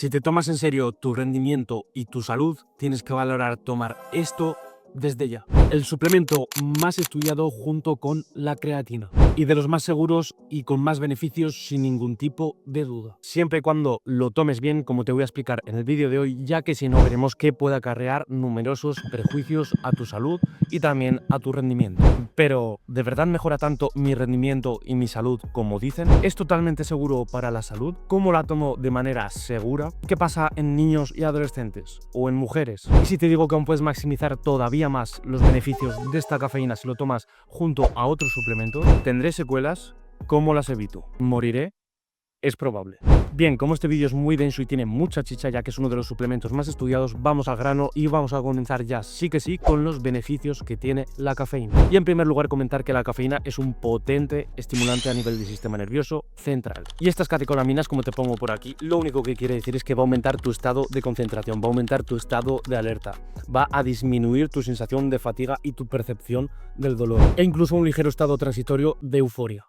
Si te tomas en serio tu rendimiento y tu salud, tienes que valorar tomar esto desde ya. El suplemento más estudiado junto con la creatina y de los más seguros y con más beneficios sin ningún tipo de duda. Siempre y cuando lo tomes bien, como te voy a explicar en el vídeo de hoy, ya que si no veremos que puede acarrear numerosos perjuicios a tu salud y también a tu rendimiento. Pero, ¿de verdad mejora tanto mi rendimiento y mi salud como dicen? ¿Es totalmente seguro para la salud? ¿Cómo la tomo de manera segura? ¿Qué pasa en niños y adolescentes? ¿O en mujeres? Y si te digo que aún puedes maximizar todavía más los beneficios de esta cafeína si lo tomas junto a otros suplementos, ¿tendré secuelas? ¿Cómo las evito? ¿Moriré? Es probable. Bien, como este vídeo es muy denso y tiene mucha chicha, ya que es uno de los suplementos más estudiados, vamos al grano y vamos a comenzar ya sí que sí con los beneficios que tiene la cafeína. Y en primer lugar comentar que la cafeína es un potente estimulante a nivel del sistema nervioso central. Y estas catecolaminas, como te pongo por aquí, lo único que quiere decir es que va a aumentar tu estado de concentración, va a aumentar tu estado de alerta, va a disminuir tu sensación de fatiga y tu percepción del dolor, e incluso un ligero estado transitorio de euforia.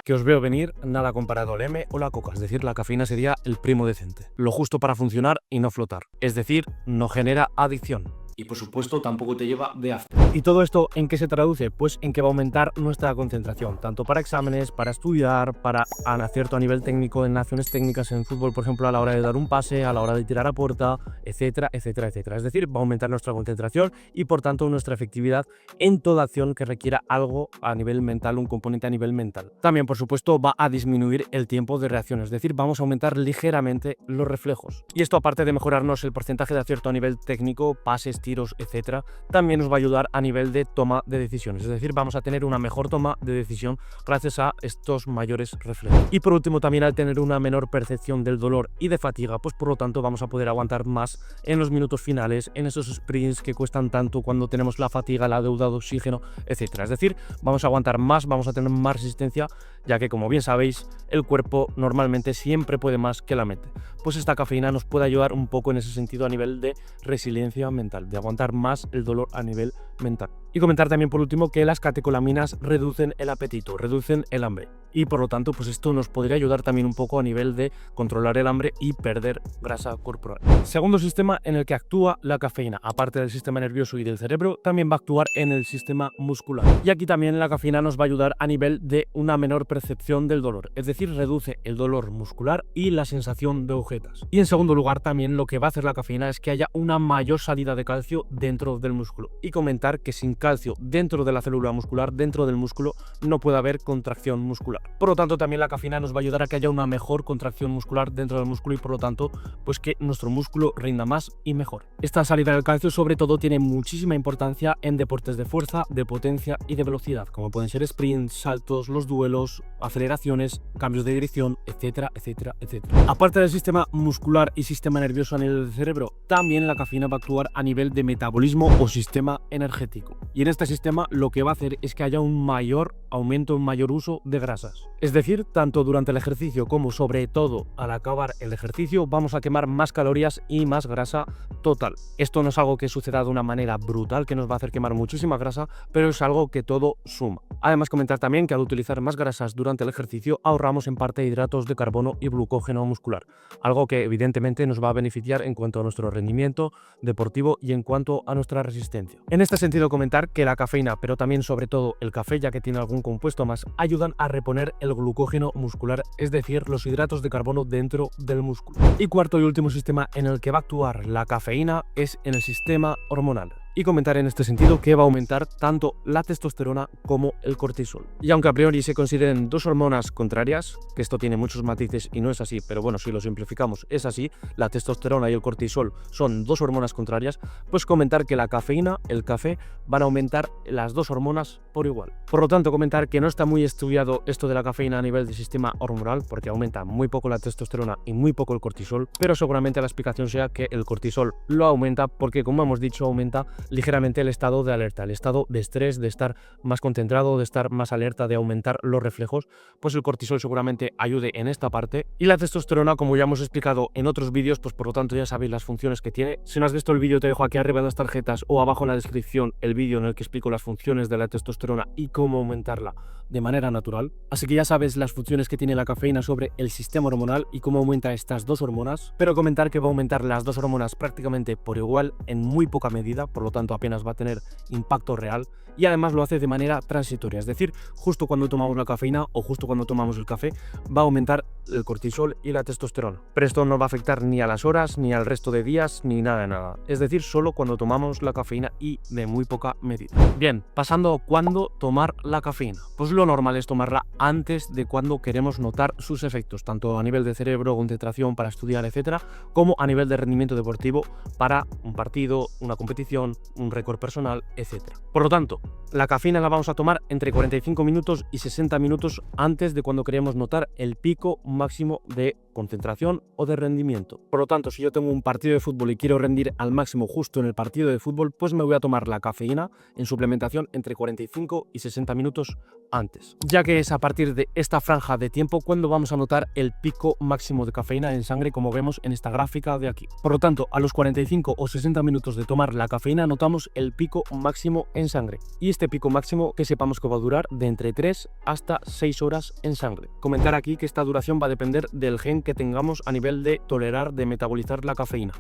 Que os veo venir, nada comparado al M o la coca, es decir, la cafeína sería el primo decente. Lo justo para funcionar y no flotar, es decir, no genera adicción. Y por supuesto tampoco te lleva de after. ¿Y todo esto en qué se traduce? Pues en que va a aumentar nuestra concentración, tanto para exámenes, para estudiar, para acierto a nivel técnico en acciones técnicas en fútbol, por ejemplo, a la hora de dar un pase, a la hora de tirar a puerta, etcétera, etcétera, etcétera. Es decir, va a aumentar nuestra concentración y por tanto nuestra efectividad en toda acción que requiera algo a nivel mental, un componente a nivel mental. También, por supuesto, va a disminuir el tiempo de reacción, es decir, vamos a aumentar ligeramente los reflejos. Y esto, aparte de mejorarnos el porcentaje de acierto a nivel técnico, pases, tiros, etcétera, también nos va a ayudar a nivel de toma de decisiones, es decir, vamos a tener una mejor toma de decisión gracias a estos mayores reflejos. Y por último, también al tener una menor percepción del dolor y de fatiga, pues por lo tanto vamos a poder aguantar más en los minutos finales, en esos sprints que cuestan tanto cuando tenemos la fatiga, la deuda de oxígeno, etcétera. Es decir, vamos a aguantar más, vamos a tener más resistencia, ya que, como bien sabéis, el cuerpo normalmente siempre puede más que la mente. Pues esta cafeína nos puede ayudar un poco en ese sentido a nivel de resiliencia mental, de aguantar más el dolor a nivel mental. Y comentar también por último que las catecolaminas reducen el apetito, reducen el hambre. Y por lo tanto, pues esto nos podría ayudar también un poco a nivel de controlar el hambre y perder grasa corporal. Segundo sistema en el que actúa la cafeína, aparte del sistema nervioso y del cerebro, también va a actuar en el sistema muscular. Y aquí también la cafeína nos va a ayudar a nivel de una menor percepción del dolor, es decir, reduce el dolor muscular y la sensación de agujetas. Y en segundo lugar, también lo que va a hacer la cafeína es que haya una mayor salida de calcio dentro del músculo. Y comentar que sin calcio dentro de la célula muscular, dentro del músculo, no puede haber contracción muscular. Por lo tanto, también la cafeína nos va a ayudar a que haya una mejor contracción muscular dentro del músculo y por lo tanto, pues que nuestro músculo rinda más y mejor. Esta salida del calcio sobre todo tiene muchísima importancia en deportes de fuerza, de potencia y de velocidad, como pueden ser sprints, saltos, los duelos, aceleraciones, cambios de dirección, etcétera, etcétera, etcétera. Aparte del sistema muscular y sistema nervioso a nivel del cerebro, también la cafeína va a actuar a nivel de metabolismo o sistema energético. Y en este sistema lo que va a hacer es que haya un mayor aumento, un mayor uso de grasas. Es decir, tanto durante el ejercicio como sobre todo al acabar el ejercicio vamos a quemar más calorías y más grasa total. Esto no es algo que suceda de una manera brutal que nos va a hacer quemar muchísima grasa, pero es algo que todo suma. Además, comentar también que al utilizar más grasas durante el ejercicio ahorramos en parte hidratos de carbono y glucógeno muscular, algo que evidentemente nos va a beneficiar en cuanto a nuestro rendimiento deportivo y en cuanto a nuestra resistencia. En este sentido, comentar que la cafeína, pero también sobre todo el café, ya que tiene algún compuesto más, ayudan a reponer el glucógeno muscular, es decir, los hidratos de carbono dentro del músculo. Y cuarto y último sistema en el que va a actuar la cafeína es en el sistema hormonal. Y comentar en este sentido que va a aumentar tanto la testosterona como el cortisol. Y aunque a priori se consideren dos hormonas contrarias, que esto tiene muchos matices y no es así, pero bueno, si lo simplificamos es así, la testosterona y el cortisol son dos hormonas contrarias, pues comentar que la cafeína, el café, van a aumentar las dos hormonas por igual. Por lo tanto, comentar que no está muy estudiado esto de la cafeína a nivel del sistema hormonal, porque aumenta muy poco la testosterona y muy poco el cortisol, pero seguramente la explicación sea que el cortisol lo aumenta porque, como hemos dicho, aumenta ligeramente el estado de alerta, el estado de estrés, de estar más concentrado, de estar más alerta, de aumentar los reflejos. Pues el cortisol seguramente ayude en esta parte. Y la testosterona, como ya hemos explicado en otros vídeos, pues por lo tanto ya sabéis las funciones que tiene. Si no has visto el vídeo, te dejo aquí arriba en las tarjetas o abajo en la descripción el vídeo en el que explico las funciones de la testosterona y cómo aumentarla de manera natural. Así que ya sabes las funciones que tiene la cafeína sobre el sistema hormonal y cómo aumenta estas dos hormonas. Pero comentar que va a aumentar las dos hormonas prácticamente por igual en muy poca medida, por lo tanto apenas va a tener impacto real, y además lo hace de manera transitoria, es decir, justo cuando tomamos la cafeína o justo cuando tomamos el café va a aumentar el cortisol y la testosterona. Pero esto no va a afectar ni a las horas, ni al resto de días, ni nada de nada. Es decir, solo cuando tomamos la cafeína y de muy poca medida. Bien, pasando a cuándo tomar la cafeína. Pues lo normal es tomarla antes de cuando queremos notar sus efectos, tanto a nivel de cerebro, concentración para estudiar, etcétera, como a nivel de rendimiento deportivo para un partido, una competición, un récord personal, etcétera. Por lo tanto, la cafeína la vamos a tomar entre 45 minutos y 60 minutos antes de cuando queremos notar el pico máximo de concentración o de rendimiento. Por lo tanto, si yo tengo un partido de fútbol y quiero rendir al máximo justo en el partido de fútbol, pues me voy a tomar la cafeína en suplementación entre 45 y 60 minutos antes, ya que es a partir de esta franja de tiempo cuando vamos a notar el pico máximo de cafeína en sangre, como vemos en esta gráfica de aquí. Por lo tanto, a los 45 o 60 minutos de tomar la cafeína notamos el pico máximo en sangre, y este pico máximo que sepamos que va a durar de entre 3 hasta 6 horas en sangre. Comentar aquí que esta duración va a depender del gen que tengamos a nivel de tolerar, de metabolizar la cafeína,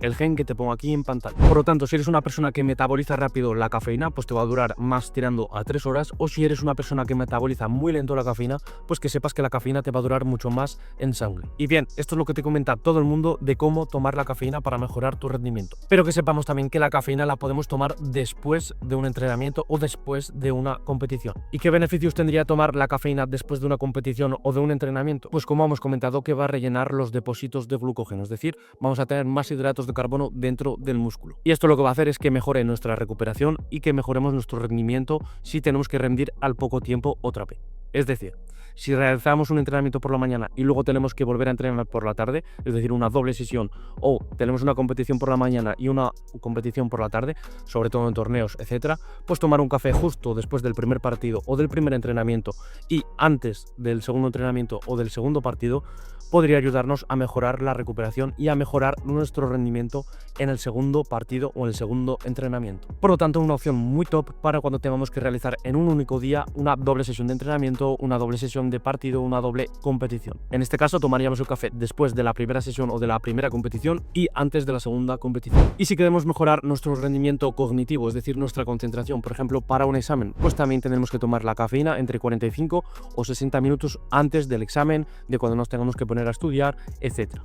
el gen que te pongo aquí en pantalla. Por lo tanto, si eres una persona que metaboliza rápido la cafeína, pues te va a durar más tirando a 3 horas, o si eres una persona que metaboliza muy lento la cafeína, pues que sepas que la cafeína te va a durar mucho más en sangre. Y bien, esto es lo que te comenta todo el mundo de cómo tomar la cafeína para mejorar tu rendimiento. Pero que sepamos también que la cafeína la podemos tomar después de un entrenamiento o después de una competición. ¿Y qué beneficios tendría tomar la cafeína después de una competición o de un entrenamiento? Pues como hemos comentado, que va a rellenar los depósitos de glucógeno, es decir, vamos a tener más hidratos de carbono dentro del músculo. Y esto lo que va a hacer es que mejore nuestra recuperación y que mejoremos nuestro rendimiento si tenemos que rendir al poco tiempo otra vez. Es decir, si realizamos un entrenamiento por la mañana y luego tenemos que volver a entrenar por la tarde, es decir, una doble sesión, o tenemos una competición por la mañana y una competición por la tarde, sobre todo en torneos, etcétera, pues tomar un café justo después del primer partido o del primer entrenamiento y antes del segundo entrenamiento o del segundo partido podría ayudarnos a mejorar la recuperación y a mejorar nuestro rendimiento en el segundo partido o en el segundo entrenamiento. Por lo tanto, una opción muy top para cuando tengamos que realizar en un único día una doble sesión de entrenamiento, una doble sesión de partido, una doble competición. En este caso tomaríamos el café después de la primera sesión o de la primera competición y antes de la segunda competición. Y si queremos mejorar nuestro rendimiento cognitivo, es decir, nuestra concentración, por ejemplo, para un examen, pues también tenemos que tomar la cafeína entre 45 o 60 minutos antes del examen, de cuando nos tengamos que poner a estudiar, etcétera.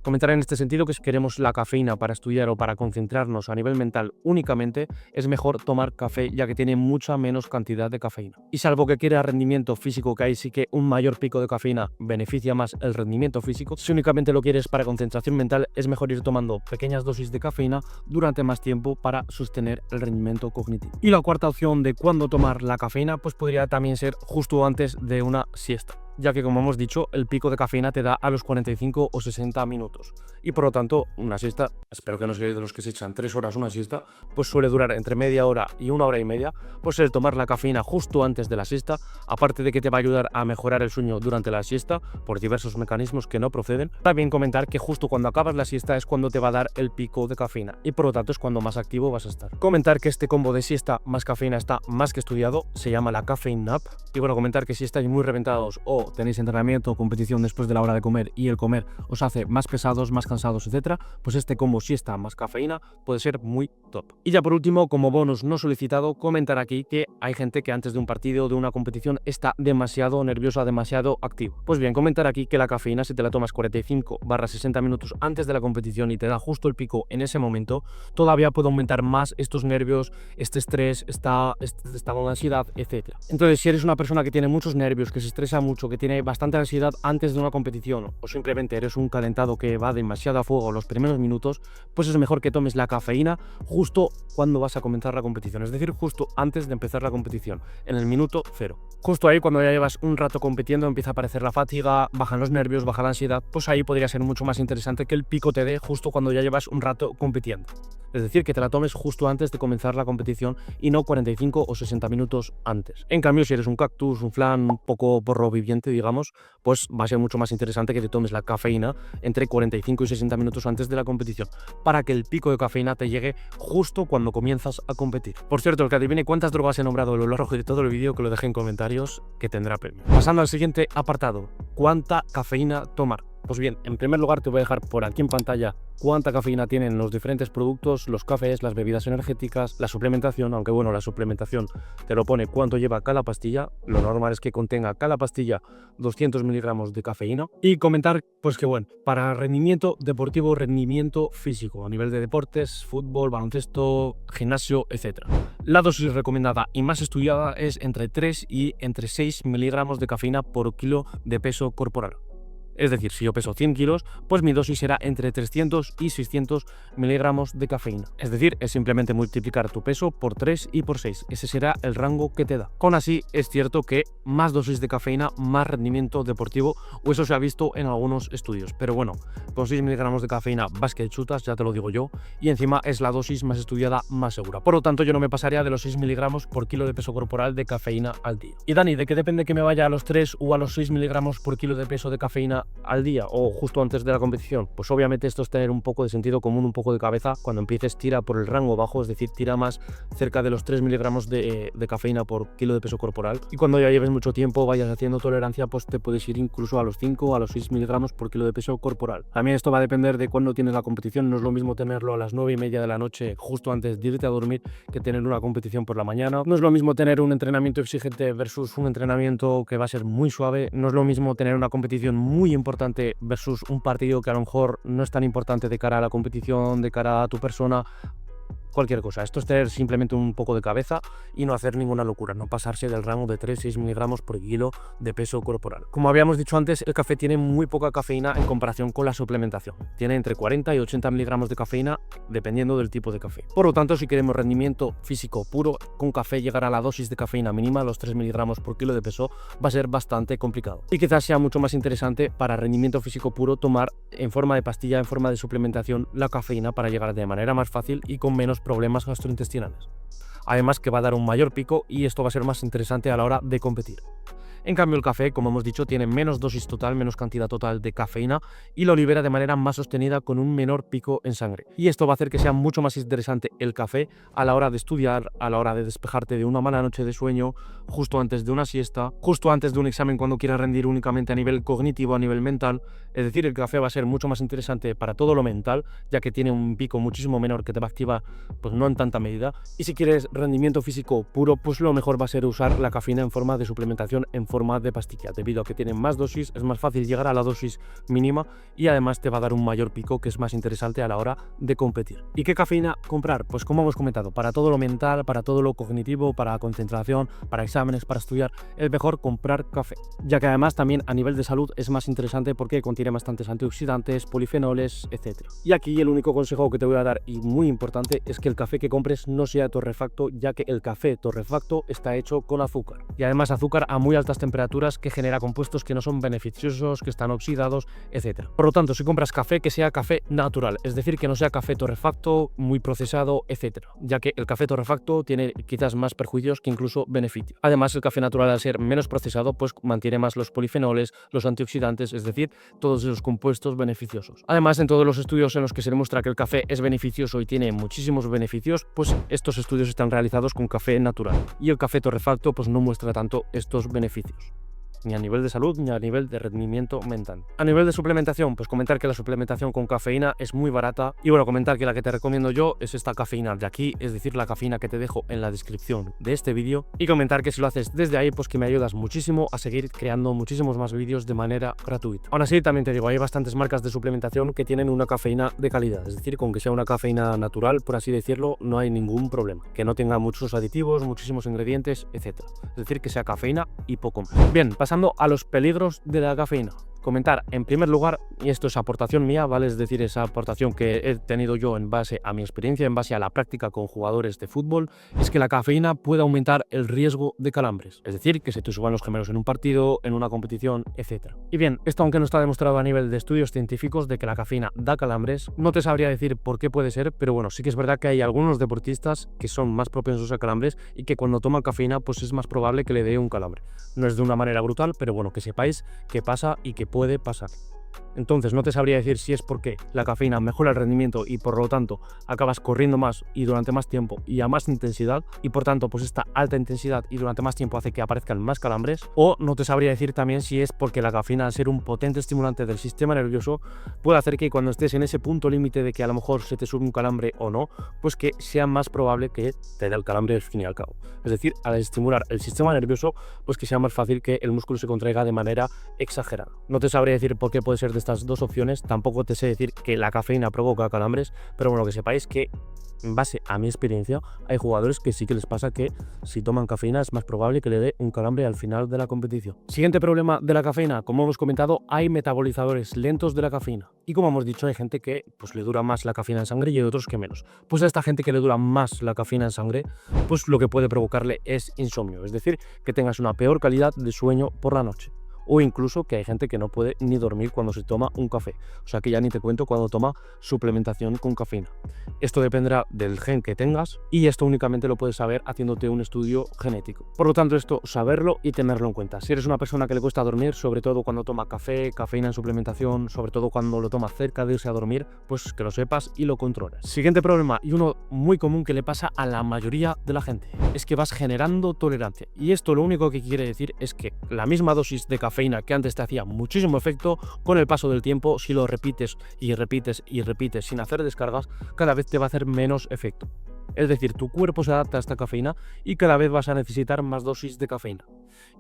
Comentar en este sentido que si queremos la cafeína para estudiar o para concentrarnos a nivel mental únicamente, es mejor tomar café, ya que tiene mucha menos cantidad de cafeína. Y salvo que quiera rendimiento físico, que ahí sí que un mayor pico de cafeína beneficia más el rendimiento físico, si únicamente lo quieres para concentración mental, es mejor ir tomando pequeñas dosis de cafeína durante más tiempo para sostener el rendimiento cognitivo. Y la cuarta opción de cuándo tomar la cafeína, pues podría también ser justo antes de una siesta, ya que, como hemos dicho, el pico de cafeína te da a los 45 o 60 minutos. Y por lo tanto, una siesta, espero que no seáis de los que se echan 3 horas una siesta, pues suele durar entre media hora y 1 hora y media. Pues el tomar la cafeína justo antes de la siesta, aparte de que te va a ayudar a mejorar el sueño durante la siesta por diversos mecanismos que no proceden, también comentar que justo cuando acabas la siesta es cuando te va a dar el pico de cafeína y por lo tanto es cuando más activo vas a estar. Comentar que este combo de siesta más cafeína está más que estudiado, se llama la caffeine nap. Y bueno, comentar que si estáis muy reventados o tenéis entrenamiento o competición después de la hora de comer y el comer os hace más pesados, más cansados, etcétera, pues este combo siesta más cafeína puede ser muy top. Y ya por último, como bonus no solicitado, comentar aquí que hay gente que antes de un partido o de una competición está demasiado nerviosa, demasiado activo. Pues bien, comentar aquí que la cafeína, si te la tomas 45-60 minutos antes de la competición y te da justo el pico en ese momento, todavía puede aumentar más estos nervios, este estrés, esta estado de ansiedad, etcétera. Entonces, si eres una persona que tiene muchos nervios, que se estresa mucho, que tiene bastante ansiedad antes de una competición, o simplemente eres un calentado que va demasiado a fuego los primeros minutos, pues es mejor que tomes la cafeína justo cuando vas a comenzar la competición, es decir, justo antes de empezar la competición, en el minuto 0. Justo ahí, cuando ya llevas un rato compitiendo, empieza a aparecer la fatiga, bajan los nervios, baja la ansiedad, pues ahí podría ser mucho más interesante que el pico te dé justo cuando ya llevas un rato compitiendo. Es decir, que te la tomes justo antes de comenzar la competición y no 45 o 60 minutos antes. En cambio, si eres un cactus, un flan, un poco porro viviente, digamos, pues va a ser mucho más interesante que te tomes la cafeína entre 45 y 60 minutos antes de la competición, para que el pico de cafeína te llegue justo cuando comienzas a competir. Por cierto, el que adivine cuántas drogas he nombrado a lo largo de todo el vídeo, que lo deje en comentarios, que tendrá premio. Pasando al siguiente apartado, ¿cuánta cafeína tomar? Pues bien, en primer lugar te voy a dejar por aquí en pantalla cuánta cafeína tienen los diferentes productos, los cafés, las bebidas energéticas, la suplementación, aunque bueno, la suplementación te lo pone cuánto lleva cada pastilla. Lo normal es que contenga cada pastilla 200 miligramos de cafeína. Y comentar, pues que bueno, para rendimiento deportivo, rendimiento físico, a nivel de deportes, fútbol, baloncesto, gimnasio, etc. La dosis recomendada y más estudiada es entre 3 y entre 6 miligramos de cafeína por kilo de peso corporal. Es decir, si yo peso 100 kilos, pues mi dosis será entre 300 y 600 miligramos de cafeína. Es decir, es simplemente multiplicar tu peso por 3 y por 6. Ese será el rango que te da. Con así, es cierto que más dosis de cafeína, más rendimiento deportivo, o eso se ha visto en algunos estudios. Pero bueno, con 6 miligramos de cafeína vas que chutas, ya te lo digo yo, y encima es la dosis más estudiada, más segura. Por lo tanto, yo no me pasaría de los 6 miligramos por kilo de peso corporal de cafeína al día. Y Dani, ¿de qué depende que me vaya a los 3 o a los 6 miligramos por kilo de peso de cafeína al día o justo antes de la competición? Pues obviamente esto es tener un poco de sentido común, un poco de cabeza. Cuando empieces, tira por el rango bajo, es decir, tira más cerca de los 3 miligramos de cafeína por kilo de peso corporal, y cuando ya lleves mucho tiempo, vayas haciendo tolerancia, pues te puedes ir incluso a los 5 o a los 6 miligramos por kilo de peso corporal. También esto va a depender de cuándo tienes la competición. No es lo mismo tenerlo a las 9:30 de la noche justo antes de irte a dormir que tener una competición por la mañana. No es lo mismo tener un entrenamiento exigente versus un entrenamiento que va a ser muy suave. No es lo mismo tener una competición muy importante versus un partido que a lo mejor no es tan importante de cara a la competición, de cara a tu persona. Cualquier cosa. Esto es tener simplemente un poco de cabeza y no hacer ninguna locura, no pasarse del rango de 3-6 miligramos por kilo de peso corporal. Como habíamos dicho antes, el café tiene muy poca cafeína en comparación con la suplementación. Tiene entre 40 y 80 miligramos de cafeína dependiendo del tipo de café. Por lo tanto, si queremos rendimiento físico puro, con café llegar a la dosis de cafeína mínima, los 3 miligramos por kilo de peso, va a ser bastante complicado. Y quizás sea mucho más interesante para rendimiento físico puro tomar en forma de pastilla, en forma de suplementación, la cafeína para llegar de manera más fácil y con menos problemas gastrointestinales. Además que va a dar un mayor pico y esto va a ser más interesante a la hora de competir. En cambio, el café, como hemos dicho, tiene menos dosis total, menos cantidad total de cafeína y lo libera de manera más sostenida con un menor pico en sangre. Y esto va a hacer que sea mucho más interesante el café a la hora de estudiar, a la hora de despejarte de una mala noche de sueño, justo antes de una siesta, justo antes de un examen cuando quieras rendir únicamente a nivel cognitivo, a nivel mental. Es decir, el café va a ser mucho más interesante para todo lo mental, ya que tiene un pico muchísimo menor que te va a activar, pues no en tanta medida. Y si quieres rendimiento físico puro, pues lo mejor va a ser usar la cafeína en forma de suplementación, en forma de pastilla. Debido a que tienen más dosis, es más fácil llegar a la dosis mínima y además te va a dar un mayor pico que es más interesante a la hora de competir. ¿Y qué cafeína comprar? Pues como hemos comentado, para todo lo mental, para todo lo cognitivo, para concentración, para exámenes, para estudiar, es mejor comprar café, ya que además también a nivel de salud es más interesante porque contiene bastantes antioxidantes, polifenoles, etc. Y aquí el único consejo que te voy a dar, y muy importante, es que el café que compres no sea torrefacto, ya que el café torrefacto está hecho con azúcar, y además azúcar a muy altas temperaturas, que genera compuestos que no son beneficiosos, que están oxidados, etc. Por lo tanto, si compras café, que sea café natural, es decir, que no sea café torrefacto, muy procesado, etc. Ya que el café torrefacto tiene quizás más perjuicios que incluso beneficios. Además, el café natural, al ser menos procesado, pues mantiene más los polifenoles, los antioxidantes, es decir, todos esos compuestos beneficiosos. Además, en todos los estudios en los que se demuestra que el café es beneficioso y tiene muchísimos beneficios, pues estos estudios están realizados con café natural. Y el café torrefacto pues no muestra tanto estos beneficios, ni a nivel de salud ni a nivel de rendimiento mental. A nivel de suplementación, pues comentar que la suplementación con cafeína es muy barata, y bueno, comentar que la que te recomiendo yo es esta cafeína de aquí, es decir, la cafeína que te dejo en la descripción de este vídeo, y comentar que si lo haces desde ahí, pues que me ayudas muchísimo a seguir creando muchísimos más vídeos de manera gratuita. Aún así, también te digo, hay bastantes marcas de suplementación que tienen una cafeína de calidad, es decir, con que sea una cafeína natural, por así decirlo, no hay ningún problema, que no tenga muchos aditivos, muchísimos ingredientes, etc. Es decir, que sea cafeína y poco más. Bien, pasando a los peligros de la cafeína. Comentar en primer lugar, y esto es aportación mía, ¿vale? Es decir, esa aportación que he tenido yo en base a mi experiencia, en base a la práctica con jugadores de fútbol, es que la cafeína puede aumentar el riesgo de calambres. Es decir, que se te suban los gemelos en un partido, en una competición, etc. Y bien, esto aunque no está demostrado a nivel de estudios científicos de que la cafeína da calambres, no te sabría decir por qué puede ser, pero bueno, sí que es verdad que hay algunos deportistas que son más propensos a calambres y que cuando toman cafeína pues es más probable que le dé un calambre. No es de una manera brutal, pero bueno, que sepáis que pasa y que puede pasar. Entonces no te sabría decir si es porque la cafeína mejora el rendimiento y por lo tanto acabas corriendo más y durante más tiempo y a más intensidad y por tanto pues esta alta intensidad y durante más tiempo hace que aparezcan más calambres, o no te sabría decir también si es porque la cafeína, al ser un potente estimulante del sistema nervioso, puede hacer que cuando estés en ese punto límite de que a lo mejor se te sube un calambre o no, pues que sea más probable que te dé el calambre al fin y al cabo. Es decir, al estimular el sistema nervioso, pues que sea más fácil que el músculo se contraiga de manera exagerada. No te sabría decir por qué puede ser de estas dos opciones, tampoco te sé decir que la cafeína provoca calambres, pero bueno, que sepáis que en base a mi experiencia hay jugadores que sí que les pasa que si toman cafeína es más probable que le dé un calambre al final de la competición. Siguiente problema de la cafeína, como hemos comentado, hay metabolizadores lentos de la cafeína y como hemos dicho hay gente que pues le dura más la cafeína en sangre y hay otros que menos. Pues a esta gente que le dura más la cafeína en sangre, pues lo que puede provocarle es insomnio, es decir, que tengas una peor calidad de sueño por la noche. O incluso que hay gente que no puede ni dormir cuando se toma un café. O sea que ya ni te cuento cuando toma suplementación con cafeína. Esto dependerá del gen que tengas y esto únicamente lo puedes saber haciéndote un estudio genético. Por lo tanto, esto saberlo y tenerlo en cuenta. Si eres una persona que le cuesta dormir, sobre todo cuando toma café, cafeína en suplementación, sobre todo cuando lo toma cerca de irse a dormir, pues que lo sepas y lo controles. Siguiente problema, y uno muy común que le pasa a la mayoría de la gente, es que vas generando tolerancia. Y esto lo único que quiere decir es que la misma dosis de cafeína que antes te hacía muchísimo efecto, con el paso del tiempo, si lo repites y repites y repites sin hacer descargas, cada vez te va a hacer menos efecto. Es decir, tu cuerpo se adapta a esta cafeína y cada vez vas a necesitar más dosis de cafeína.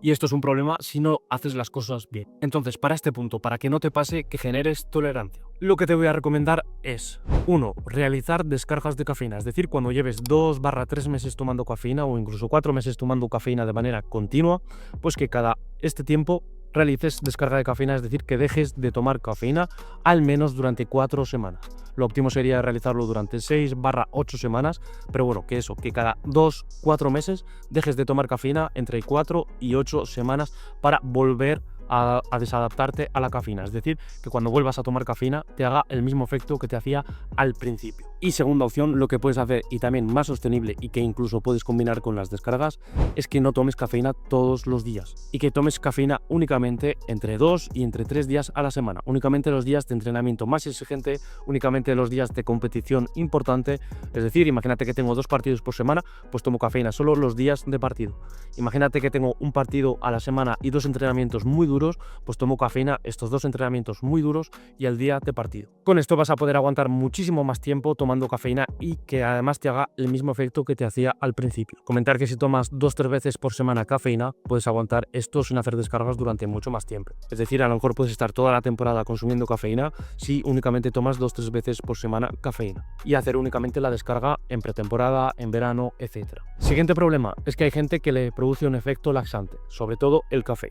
Y esto es un problema si no haces las cosas bien. Entonces, para este punto, para que no te pase que generes tolerancia, lo que te voy a recomendar es 1. Realizar descargas de cafeína. Es decir, cuando lleves 2-3 meses tomando cafeína o incluso 4 meses tomando cafeína de manera continua, pues que cada este tiempo realices descarga de cafeína, es decir, que dejes de tomar cafeína al menos durante 4 semanas. Lo óptimo sería realizarlo durante 6-8 semanas, pero bueno, que eso, que cada 2-4 meses dejes de tomar cafeína entre 4 y 8 semanas para volver a desadaptarte a la cafeína, es decir, que cuando vuelvas a tomar cafeína te haga el mismo efecto que te hacía al principio. Y segunda opción, lo que puedes hacer y también más sostenible y que incluso puedes combinar con las descargas, es que no tomes cafeína todos los días y que tomes cafeína únicamente entre 2 y entre 3 días a la semana, únicamente los días de entrenamiento más exigente, únicamente los días de competición importante. Es decir, imagínate que tengo 2 partidos por semana, pues tomo cafeína solo los días de partido. Imagínate que tengo un partido a la semana y 2 entrenamientos muy duros, pues tomo cafeína estos 2 entrenamientos muy duros y el día de partido. Con esto vas a poder aguantar muchísimo más tiempo tomando cafeína y que además te haga el mismo efecto que te hacía al principio. Comentar que si tomas 2-3 veces por semana cafeína, puedes aguantar esto sin hacer descargas durante mucho más tiempo. Es decir, a lo mejor puedes estar toda la temporada consumiendo cafeína si únicamente tomas 2-3 veces por semana cafeína y hacer únicamente la descarga en pretemporada, en verano, etc. Siguiente problema es que hay gente que le produce un efecto laxante, sobre todo el café.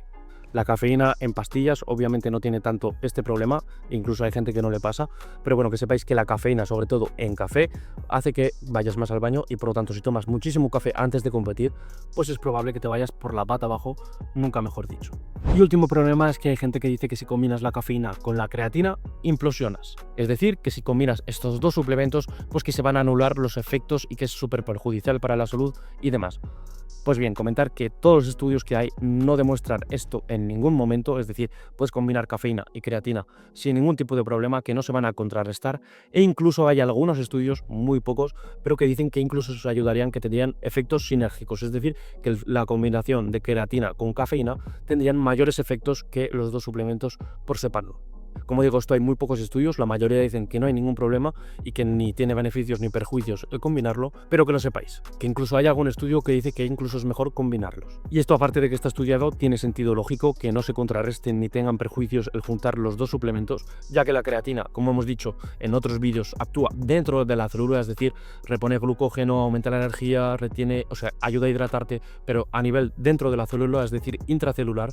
La cafeína en pastillas obviamente no tiene tanto este problema, incluso hay gente que no le pasa, pero bueno, que sepáis que la cafeína, sobre todo en café, hace que vayas más al baño y por lo tanto si tomas muchísimo café antes de competir, pues es probable que te vayas por la pata abajo, nunca mejor dicho. Y último problema es que hay gente que dice que si combinas la cafeína con la creatina, implosionas. Es decir, que si combinas estos 2 suplementos, pues que se van a anular los efectos y que es súper perjudicial para la salud y demás. Pues bien, comentar que todos los estudios que hay no demuestran esto en ningún momento, es decir, puedes combinar cafeína y creatina sin ningún tipo de problema, que no se van a contrarrestar, e incluso hay algunos estudios, muy pocos, pero que dicen que incluso os ayudarían, que tendrían efectos sinérgicos, es decir, que la combinación de creatina con cafeína tendrían mayores efectos que los 2 suplementos por separado. Como digo, esto hay muy pocos estudios, la mayoría dicen que no hay ningún problema y que ni tiene beneficios ni perjuicios el combinarlo, pero que lo sepáis, que incluso hay algún estudio que dice que incluso es mejor combinarlos. Y esto, aparte de que está estudiado, tiene sentido lógico que no se contrarresten ni tengan perjuicios el juntar los 2 suplementos, ya que la creatina, como hemos dicho en otros vídeos, actúa dentro de la célula, es decir, repone glucógeno, aumenta la energía, retiene, o sea, ayuda a hidratarte, pero a nivel dentro de la célula, es decir, intracelular.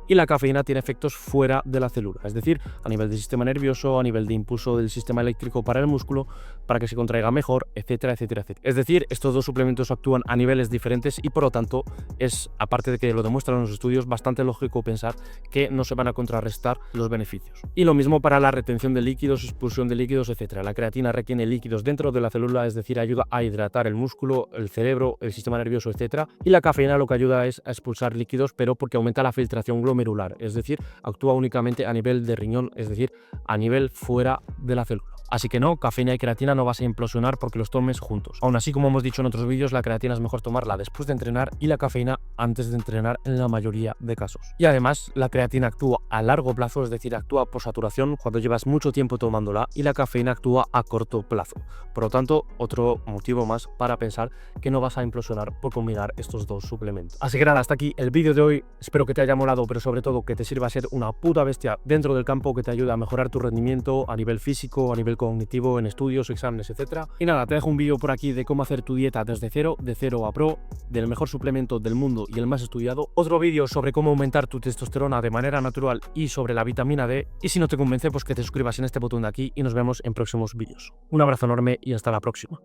Y la cafeína tiene efectos fuera de la célula, es decir, a nivel del sistema nervioso, a nivel de impulso del sistema eléctrico para el músculo, para que se contraiga mejor, etcétera, etcétera, etcétera. Es decir, estos dos suplementos actúan a niveles diferentes y por lo tanto es, aparte de que lo demuestran los estudios, bastante lógico pensar que no se van a contrarrestar los beneficios. Y lo mismo para la retención de líquidos, expulsión de líquidos, etcétera. La creatina retiene líquidos dentro de la célula, es decir, ayuda a hidratar el músculo, el cerebro, el sistema nervioso, etcétera. Y la cafeína lo que ayuda es a expulsar líquidos, pero porque aumenta la filtración glomerular, es decir, actúa únicamente a nivel de riñón, es decir, a nivel fuera de la célula. Así que no, cafeína y creatina no vas a implosionar porque los tomes juntos. Aún así, como hemos dicho en otros vídeos, la creatina es mejor tomarla después de entrenar y la cafeína antes de entrenar en la mayoría de casos. Y además, la creatina actúa a largo plazo, es decir, actúa por saturación cuando llevas mucho tiempo tomándola, y la cafeína actúa a corto plazo. Por lo tanto, otro motivo más para pensar que no vas a implosionar por combinar estos dos suplementos. Así que nada, hasta aquí el vídeo de hoy. Espero que te haya molado, pero sobre todo que te sirva a ser una puta bestia dentro del campo, que te ayude a mejorar tu rendimiento a nivel físico, a nivel cognitivo, en estudios, exámenes, etcétera. Y nada, te dejo un vídeo por aquí de cómo hacer tu dieta desde cero, de cero a pro, del mejor suplemento del mundo y el más estudiado. Otro vídeo sobre cómo aumentar tu testosterona de manera natural y sobre la vitamina D. Y si no te convence, pues que te suscribas en este botón de aquí y nos vemos en próximos vídeos. Un abrazo enorme y hasta la próxima.